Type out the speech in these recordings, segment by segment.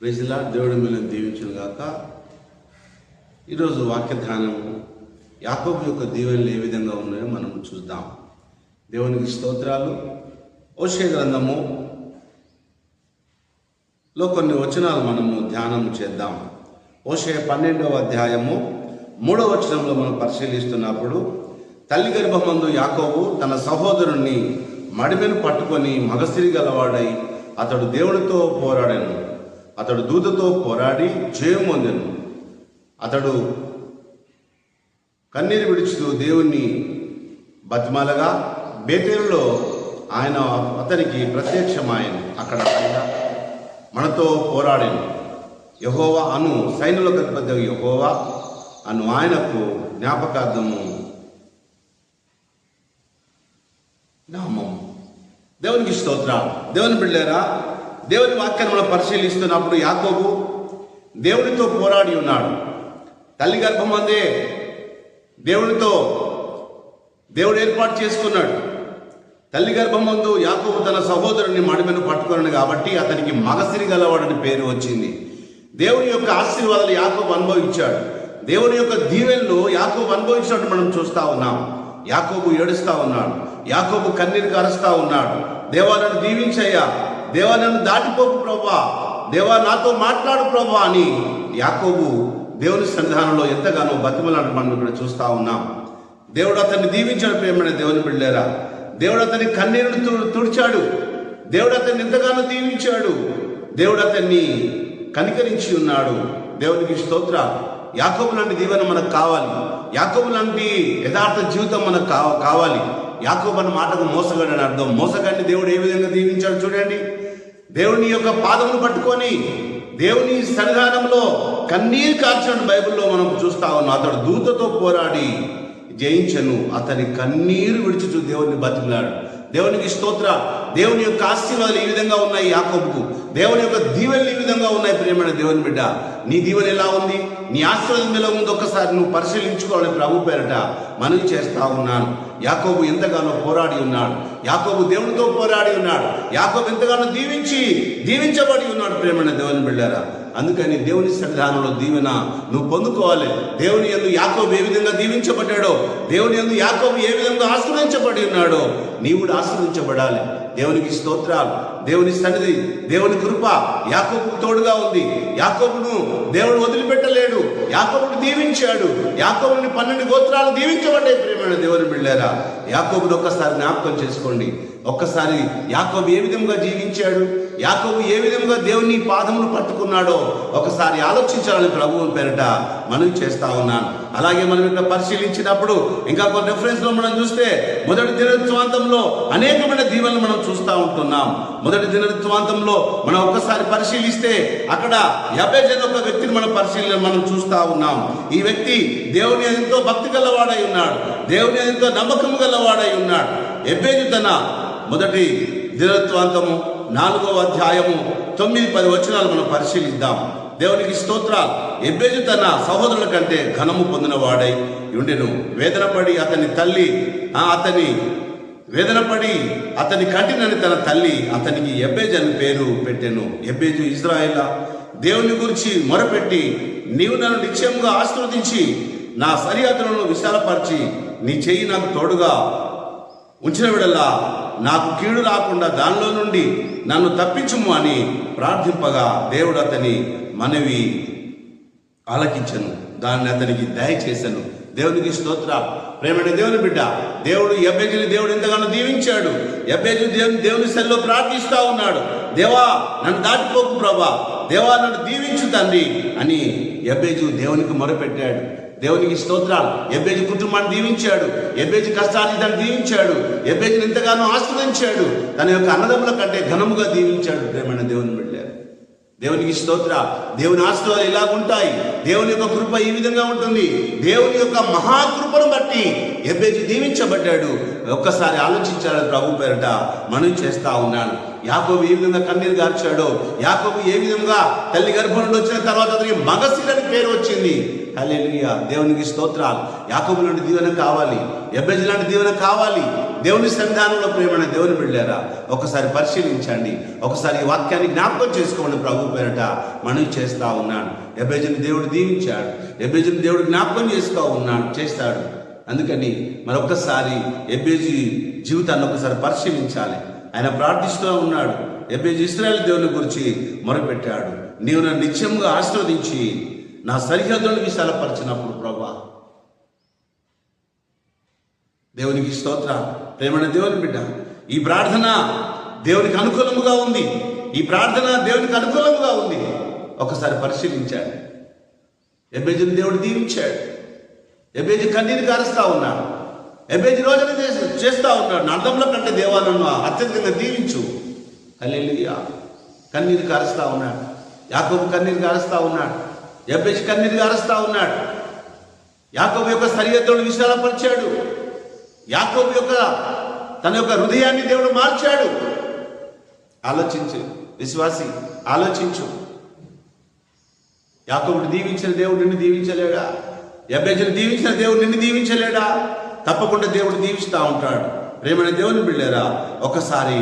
Praise the Lord. దేవుడు మిమ్మల్ని దీవించును గాక. ఈరోజు వాక్య ధ్యానం యాకోబు యొక్క దీవెనలు ఏ విధంగా ఉన్నాయో మనం చూద్దాం. దేవునికి స్తోత్రాలు. హోషేయ గ్రంథములో కొన్ని వచనాలు మనము ధ్యానం చేద్దాం. హోషేయ 12వ అధ్యాయము 3వ వచనంలో మనం పరిశీలిస్తున్నప్పుడు, తల్లి గర్భమందు యాకోబు తన సహోదరుణ్ణి మడిమెను పట్టుకొని మగసిరి గలవాడై అతడు దేవుడితో పోరాడాను. అతడు దూతతో పోరాడి జయం పొందెను. అతడు కన్నీరు విడుచుతూ దేవుణ్ణి బతిమాలగా బేతేలులో ఆయన అతనికి ప్రత్యక్షమాయను. అక్కడ ఆయన మనతో పోరాడాను. యెహోవా అను సైన్యులకు అధిపతి యెహోవా అను ఆయనకు జ్ఞాపకార్థము నామం. దేవునికి స్తోత్రాలు. దేవుని బిడ్డలారా, దేవుని వాక్యాన్ని మనం పరిశీలిస్తున్నప్పుడు యాకోబు దేవునితో పోరాడి ఉన్నాడు. తల్లి గర్భమందే దేవుడు ఏర్పాటు చేసుకున్నాడు. తల్లి గర్భమందు యాకోబు తన సహోదరుని మడిమెను పట్టుకున్నాడు కాబట్టి అతనికి మగసిరి గలవాడని పేరు వచ్చింది. దేవుని యొక్క ఆశీర్వాదాలు యాకోబు అనుభవించాడు. దేవుని యొక్క దీవెనలు యాకోబు అనుభవించినట్టు మనం చూస్తా ఉన్నాం. యాకోబు ఏడుస్తా ఉన్నాడు. యాకోబు కన్నీరు కారుస్తా ఉన్నాడు. దేవా నన్ను దీవించయ్యా, దేవా నన్ను దాటిపోకు ప్రభా, దేవా నాతో మాట్లాడు ప్రభా అని యాకోబు దేవుని సన్నిధానంలో ఎంతగానో బతిమలాడు మనం ఇక్కడ చూస్తా ఉన్నాం. దేవుడు అతన్ని దీవించాడు. ప్రేమైన దేవుని బిడ్డలారా, దేవుడు అతని కన్నీరును తుడిచాడు. దేవుడు అతన్ని ఎంతగానో దీవించాడు. దేవుడు అతన్ని కనికరించి ఉన్నాడు. దేవునికి స్తోత్రాలు. యాకోబు లాంటి దీవెన మనకు కావాలి. యాకోబు లాంటి యథార్థ జీవితం మనకు కావాలి. యాకోబు అన్న మాటకు మోసగాడని అర్థం. మోసగాడిని దేవుడు ఏ విధంగా దీవించాడు చూడండి. దేవుని యొక్క పాదమును పట్టుకొని దేవుని సన్నిధానంలో కన్నీరు కార్చని బైబిల్లో మనం చూస్తా ఉన్నాం. అతడు దూతతో పోరాడి జయించను. అతని కన్నీరు విడిచుచు దేవుని బతికిలాడు. దేవునికి స్తోత్ర. దేవుని యొక్క ఆశీర్వాదాలు ఈ విధంగా ఉన్నాయి యాకోబుకు. దేవుని యొక్క దీవెనలు ఈ విధంగా ఉన్నాయి. ప్రేమైన దేవుని బిడ్డ, నీ దీవెన ఎలా ఉంది, నీ ఆశీర్వాదం ఎలా ఉంది, ఒక్కసారి నువ్వు పరిశీలించుకోవాలని ప్రభు పేరట మనవి చేస్తా ఉన్నాను. యాకోబు ఎంతగానో పోరాడి ఉన్నాడు. యాకోబు దేవునితో పోరాడి ఉన్నాడు. యాకోబు ఎంతగానో దీవించబడి ఉన్నాడు. ప్రేమైన దేవుని బిడ్డారా, అందుకని దేవుని సన్నిధానంలో దీవెన నువ్వు పొందుకోవాలి. దేవుని యందు యాకోబు ఏ విధంగా దీవించబడ్డాడో, దేవుని యందు యాకోబు ఏ విధంగా ఆశ్రయించబడి ఉన్నాడో నీవు కూడా ఆశ్రయించబడాలి. దేవునికి స్తోత్రాలు. దేవుని సన్నిధి, దేవుని కృప యాకోబుకు తోడుగా ఉంది. యాకోబును దేవుడు వదిలిపెట్టలేడు. యాకోబును దీవించాడు. యాకోబుని 12 గోత్రాలు దీవించబడ్డాయి. ప్రేమైన దేవుని బిడ్డలారా, యాకోబును ఒక్కసారి జ్ఞాపకం చేసుకోండి. ఒక్కసారి యాకోబు ఏ విధంగా జీవించాడు, యాకోబు ఏ విధంగా దేవుని పాదమును పట్టుకున్నాడో ఒకసారి ఆలోచించాలని ప్రభువు పేరట మనవి చేస్తా ఉన్నాను. అలాగే మనం ఇక్కడ పరిశీలించినప్పుడు ఇంకా కొన్ని రెఫరెన్స్లో మనం చూస్తే మొదటి దినోత్సవాంతంలో అనేకమైన దీవెనలు మనం చూస్తూ ఉంటున్నాం. మొదటి దినోత్సవాంతంలో మనం ఒక్కసారి పరిశీలిస్తే అక్కడ యబేజు అనే ఒక వ్యక్తిని మనం చూస్తా ఉన్నాం. ఈ వ్యక్తి దేవుని ఎంతో భక్తి గలవాడై ఉన్నాడు. దేవుని ఎంతో నమ్మకం గలవాడై ఉన్నాడు. యబేజు తన మొదటి దినోత్సవాంతము 4వ అధ్యాయము 9-10 వచనాలు మనం పరిశీలిద్దాం. దేవునికి స్తోత్రాలు. యెబేజు తన సహోదరుల కంటే ఘనము పొందిన వాడై ఉండెను. వేదనపడి అతని కంటినని తన తల్లి అతనికి యెబేజు అని పేరు పెట్టెను. యెబేజు ఇశ్రాయేలా, దేవుని గురించి మొరపెట్టి నీవు నన్ను నిశ్చయంగా ఆశీర్వదించి నా సరిహద్దులను విశాలపరిచి నీ చెయ్యి నాకు తోడుగా ఉంచిన విడలా నాకు కీడు రాకుండా దానిలో నుండి నన్ను తప్పించుము అని ప్రార్థింపగా దేవుడు అతని మనవి ఆలకించను. దాన్ని అతనికి దయచేశాను. దేవునికి స్తోత్ర. ప్రేమైన దేవుని బిడ్డ, యెబేజుని దేవుడు ఎంతగానో దీవించాడు. యెబేజు దేవుని సన్నిధిలో ప్రార్థిస్తా ఉన్నాడు. దేవా నన్ను దాటిపోకు ప్రభా, దేవా నన్ను దీవించు తండ్రి అని యెబేజు దేవునికి మొరపెట్టాడు. దేవునికి స్తోత్రాలు. యెబేజు కుటుంబాన్ని దీవించాడు. యెబేజు కష్టాన్ని దీవించాడు. యెబేజుని ఎంతగానో ఆశ్రయించాడు. తన యొక్క అన్నదమ్ముల కంటే ఘనముగా దీవించాడు. ప్రేమైన దేవుని బిడ్డలారా, దేవునికి స్తోత్ర. దేవుని ఆశీర్వాదాలు ఇలాగుంటాయి. దేవుని యొక్క కృప ఈ విధంగా ఉంటుంది. దేవుని యొక్క మహాకృపను బట్టి ఎబ్బేజు దీవించబడ్డాడు. ఒక్కసారి ఆలోచించాలని ప్రభు పేరట మనవి చేస్తా ఉన్నాను. యాకోబు ఏ విధంగా కన్నీరు గార్చాడో, యాకోబు ఏ విధంగా తల్లి గర్భం నుండి వచ్చిన తర్వాత అతనికి మగసిరి అని పేరు వచ్చింది. హల్లెలూయా, దేవునికి స్తోత్రాలు. యాకోబు లాంటి దీవెన కావాలి, ఎబ్బేజు లాంటి దీవెన కావాలి. దేవుని సన్నిధానంలో ప్రేమైన దేవుని బిడ్డారా, ఒకసారి పరిశీలించండి, ఒకసారి ఈ వాక్యాన్ని జ్ఞాపకం చేసుకోండి. ప్రభు పేరట మనవి చేస్తా ఉన్నాను. ఎబ్బేజుని దేవుడు దీవించాడు, ఎబ్బేజుని దేవుడు జ్ఞాపకం చేస్తాడు. అందుకని మరొక్కసారి ఎబ్బేజు జీవితాన్ని ఒకసారి పరిశీలించాలి. ఆయన ప్రార్థిస్తూ ఉన్నాడు. ఎబ్బేజు ఇశ్రాయేలు దేవుని గురించి మొరపెట్టాడు. నీవు నన్ను నిత్యంగా ఆశీర్వదించి నా సరిహద్దులను విశాలపరిచినప్పుడు ప్రభా, దేవునికి స్తోత్ర. ప్రేమైన దేవుని బిడ్డ, ఈ ప్రార్థన దేవునికి అనుకూలముగా ఉంది. ఈ ప్రార్థన దేవునికి అనుకూలముగా ఉంది. ఒకసారి పరిశీలించాడు. ఎబ్బేజుని దేవుడు దీవించాడు. ఎబ్బేజు కన్నీరు కారుస్తా ఉన్నాడు. ఎబ్బేజు రోజున చేస్తా ఉన్నాడు. నా అర్థంలో కంటే దేవా నన్ను అత్యధికంగా దీవించు. హల్లెలూయా. కన్నీరు కారుస్తా ఉన్నాడు. యాకోబు కన్నీరు కారుస్తా ఉన్నాడు. ఎబ్బేజు కన్నీరు కారుస్తా ఉన్నాడు. యాకోబు యొక్క సరిహద్దులను విశాలపరిచాడు. యాకోబు యొక్క తన యొక్క హృదయాన్ని దేవుడు మార్చాడు. ఆలోచించు విశ్వాసి, ఆలోచించు. యాకోబుని దీవించిన దేవుడు నిన్ను దీవించలేడా? ఎబ్బేజుని దీవించిన దేవుడు నిన్ను దీవించలేడా? తప్పకుండా దేవుడు దీవిస్తూ ఉంటాడు. ప్రేమైన దేవుని బిడ్డారా, ఒకసారి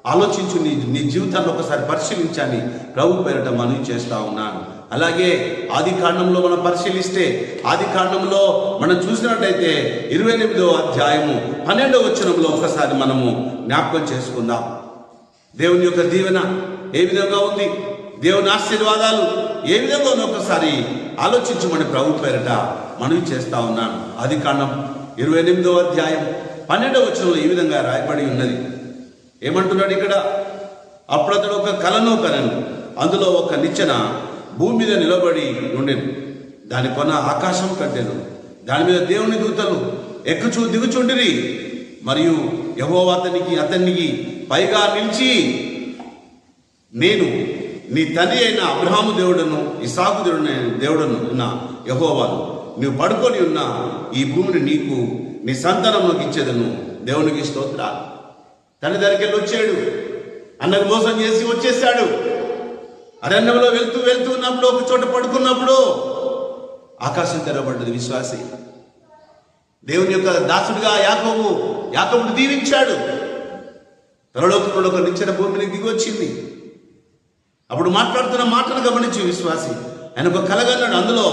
ఆలోచించు. నీ జీవితాన్ని ఒకసారి పరిశీలించాలని ప్రభు పేరట మనవి చేస్తా ఉన్నాను. అలాగే ఆది కాండంలో మనం పరిశీలిస్తే, ఆది కాండంలో మనం చూసినట్లయితే 28వ అధ్యాయము 12వ వచనంలో ఒకసారి మనము జ్ఞాపకం చేసుకుందాం. దేవుని యొక్క దీవెన ఏ విధంగా ఉంది, దేవుని ఆశీర్వాదాలు ఏ విధంగా ఉందో ఒకసారి ఆలోచించమని ప్రభు పేరట మనవి చేస్తా ఉన్నాను. ఆది కాండం 28వ అధ్యాయం 12వ వచనంలో ఈ విధంగా రాయబడి ఉన్నది. ఏమంటున్నాడు ఇక్కడ? అప్పుడు అతడు ఒక కలను కనెను. అందులో ఒక నిచ్చెన భూమి మీద నిలబడి ఉండెను. దాని కొన ఆకాశం కట్టెను. దాని మీద దేవుని దూతలు ఎక్కుచూ దిగుచుండిరి. మరియు యెహోవా అతనికి పైగా నిలిచి, నేను నీ తండ్రి అయిన అబ్రహాము దేవుడను ఇస్సాకు దేవుడను ఉన్న యెహోవాను, నువ్వు పడుకొని ఉన్న ఈ భూమిని నీకు నీ సంతానంలోకి ఇచ్చేదను. దేవునికి స్తోత్రాలు. తండ్రి దగ్గరికి వెళ్ళి వచ్చాడు. అన్నకు మోసం చేసి వచ్చేసాడు. అరణ్యంలో వెళ్తూ ఉన్నప్పుడు ఒక చోట పడుకున్నప్పుడు ఆకాశం తెరవబడ్డది. విశ్వాసి, దేవుని యొక్క దాసుడిగా యాకోబును దీవించాడు. పరలోకంలో ఒక నిచ్చెన భూమిని దిగి వచ్చింది. అప్పుడు మాట్లాడుతున్న మాటను గమనించి విశ్వాసి, ఆయన ఒక కలగన్నాడు. అందులో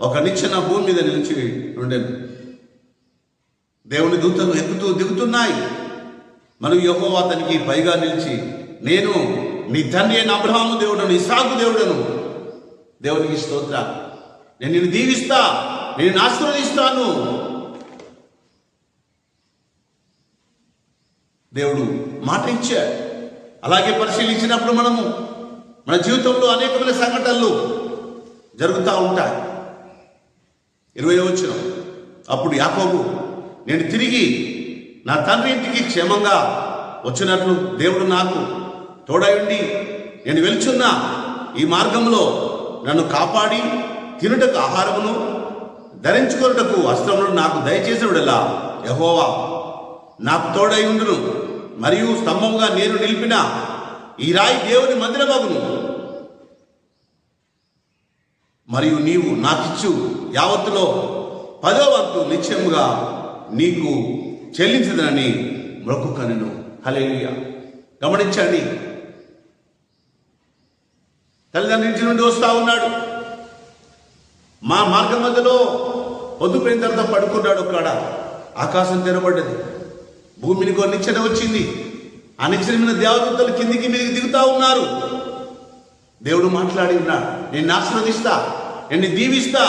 ఒక నిచ్చెన భూమి మీద నిలిచి ఉండేది. దేవుని దూతలు ఎక్కుతూ దిగుతున్నాయి. మరియు యెహోవా అతనికి పైగా నిలిచి, నేను నీ తండ్రి అయిన అబ్రహాము దేవుడను ఇస్సాకు దేవుడను. దేవునికి స్తోత్ర. నేను నిన్ను దీవిస్తా, నేను ఆశీర్వదిస్తాను. దేవుడు మాట ఇచ్చాడు. అలాగే పరిశీలించినప్పుడు మనము మన జీవితంలో అనేకమైన సంఘటనలు జరుగుతూ ఉంటాయి. 20వ వచనం, అప్పుడు యాకోబు, నేను తిరిగి నా తండ్రి ఇంటికి క్షేమంగా వచ్చినట్లు దేవుడు నాకు తోడయుండి నేను వెళ్చున్న ఈ మార్గంలో నన్ను కాపాడి తినుటకు ఆహారమును ధరించుకొనుటకు వస్త్రమును నాకు దయచేసినడలా యెహోవా నాకు తోడయుండును. మరియు స్తంభముగా నేను నిలిపిన ఈ రాయి దేవుని మందిరమగును. మరియు నీవు నాకిచ్చు యావత్తులో 10వ వంతు నిశ్చయముగా నీకు చెల్లించదనని మొక్కుకొనెను. హల్లెలూయా. గమనించండి, తల్లిదండ్రుల నుంచి నుండి వస్తా ఉన్నాడు. మా మార్గం మధ్యలో పొద్దుపోయిన తర్వాత పడుకున్నాడు. ఒక్కడ ఆకాశం తెరబడ్డది. భూమిని కొన్ని నిచ్చెన వచ్చింది. ఆ నిచ్చెన మీద దేవదూతలు కిందికి మీదకి దిగుతా ఉన్నారు. దేవుడు మాట్లాడి ఉన్నాడు, నేను ఆశీర్వదిస్తా, నేను దీవిస్తా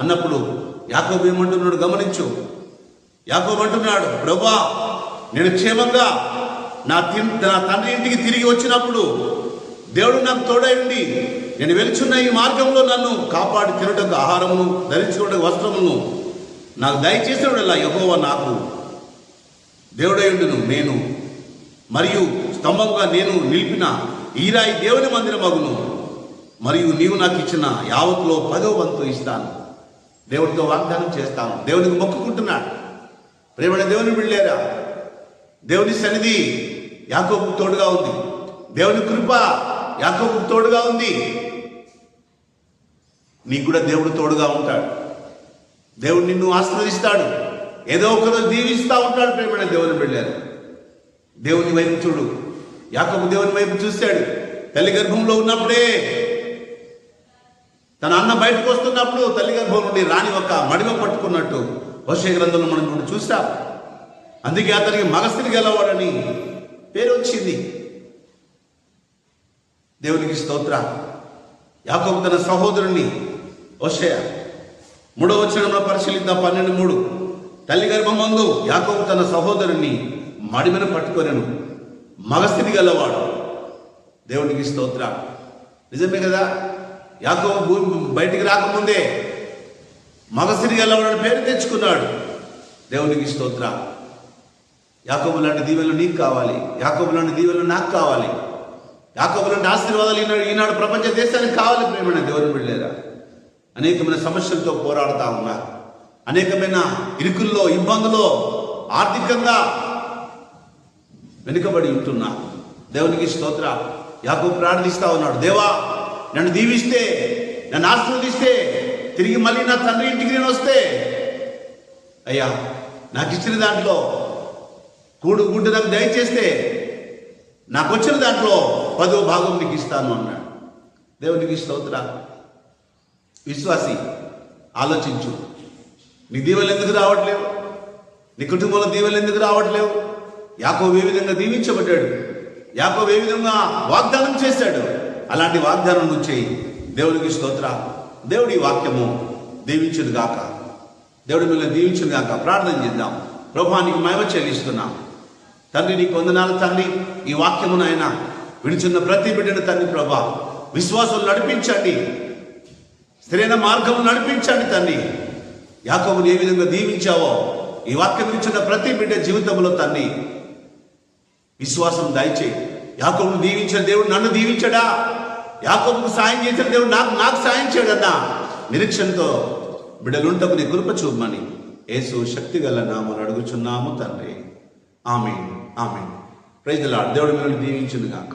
అన్నప్పుడు యాకోబు ఏమంటున్నాడు గమనించు. యాకోబు అంటున్నాడు, ప్రభువా నేను క్షేమంగా నా తండ్రి ఇంటికి తిరిగి వచ్చినప్పుడు దేవుడు నాకు తోడై ఉండి నేను వెలుచున్న ఈ మార్గంలో నన్ను కాపాడి తినటకు ఆహారమును ధరించుకోవడానికి వస్త్రమును నాకు దయచేసినలా యెహోవా నాకు దేవుడై ఉండును. నేను మరియు స్తంభంగా నేను నిలిపిన ఈ రాయి దేవుని మందిరమగును. మరియు నీవు నాకు ఇచ్చిన యావత్తులో 10వ వంతు ఇస్తాను. దేవుడితో వాగ్దానం చేస్తాను. దేవునికి మొక్కుకుంటున్నాడు. ప్రేమైన దేవుని బిడ్డలారా, దేవుని సన్నిధి యాకోబుకు తోడుగా ఉంది. దేవుని కృప యాకోబుకు తోడుగా ఉంది. నీకు కూడా దేవుడు తోడుగా ఉంటాడు. దేవుడు నిన్ను ఆశీర్వదిస్తాడు. ఏదో ఒకరోజు దీవిస్తూ ఉంటాడు. ప్రేమైన దేవుని బిడ్డలారా, దేవుని వైపు చూడు. యాకోబు దేవుని వైపు చూశాడు. తల్లి గర్భంలో ఉన్నప్పుడే, తన అన్న బయటకు వస్తున్నప్పుడు తల్లి గర్భం నుండి రాణి ఒక మడిమ పట్టుకున్నట్టు హోషేయ గ్రంథంలో మనం ఇప్పుడు చూస్తాం. అందుకే అతనికి మగస్త్రీ గలవాడని పేరు వచ్చింది. దేవునికి స్తోత్ర. యాకోబు తన సహోదరుణ్ణి హోషేయ 3వ వచనంలో పరిశీలిద్దాం. 12:3. తల్లి గర్భమందు యాకోబు తన సహోదరుణ్ణి మడిమను పట్టుకొనెను, మగస్త్రీ గలవాడు. దేవునికి స్తోత్ర. నిజమే కదా, యాకోబు భూమి బయటికి రాకముందే మగస్త్రీ గలవాడని పేరు తెచ్చుకున్నాడు. దేవునికి స్తోత్ర. యాకోబు లాంటి దీవెనలు నీకు కావాలి. యాకోబు లాంటి దీవెనలు నాకు కావాలి. యాకోబు లాంటి ఆశీర్వాదాలు ఈనాడు ప్రపంచ దేశానికి కావాలి. ప్రేమైన దేవుని బిడ్డలారా, అనేకమైన సమస్యలతో పోరాడుతూ ఉన్నారు. అనేకమైన ఇరుకుల్లో, ఇబ్బందుల్లో, ఆర్థికంగా వెనుకబడి ఉంటున్నా. దేవునికి స్తోత్ర. యాకోబు ప్రార్థిస్తా ఉన్నాడు, దేవా నన్ను దీవిస్తే, నన్ను ఆశీర్వదిస్తే, తిరిగి మళ్ళీ నా తండ్రి ఇంటికి నేను వస్తే, అయ్యా నాకు ఇచ్చిన దాంట్లో కూడు గుడ్డు నాకు దయచేస్తే నాకు వచ్చిన దాంట్లో 10వ భాగం నీకు ఇస్తాను అన్నాడు. దేవునికి స్తోత్ర. విశ్వాసి, ఆలోచించు. నీ దీవెనలు ఎందుకు రావట్లేవు? నీ కుటుంబంలో దీవెనలు ఎందుకు రావట్లేవు? యాకోబు ఏ విధంగా దీవించబడ్డాడు, యాకోబు ఏ విధంగా వాగ్దానం చేశాడు, అలాంటి వాగ్దానం నువ్వు చేయి. దేవునికి స్తోత్ర. దేవుడి వాక్యము దీవించును గాక. దేవుడి మిమ్మల్ని దీవించును గాక. ప్రార్థన చేద్దాం. ప్రభువా నీకు మహిమ చెల్లిస్తున్నాం. తండ్రి నీకు వందనాలు తండ్రి. ఈ వాక్యమును ఆయన విడుచున్న ప్రతి బిడ్డను తండ్రి ప్రభా విశ్వాసం నడిపించండి, స్థిరైన మార్గము నడిపించండి తండ్రి. యాకోబుని ఏ విధంగా దీవించావో ఈ వాక్యం విడుచున్న ప్రతి బిడ్డ జీవితంలో తండ్రి విశ్వాసం దయచేయి. యాకోబును దీవించిన దేవుడు నన్ను దీవించడా? యాకోబుకు సాయం చేసిన దేవుడు నాకు సాయం చేయడన్నా నిరీక్షణతో బిడ్డలుంటకు నీ కృప చూపమని యేసు శక్తి గల నామమున అడుగుచున్నాము తండ్రి. ఆమేన్. ఆమేన్. Praise the Lord. దేవుడు మిమ్మల్ని దీవించును గాక.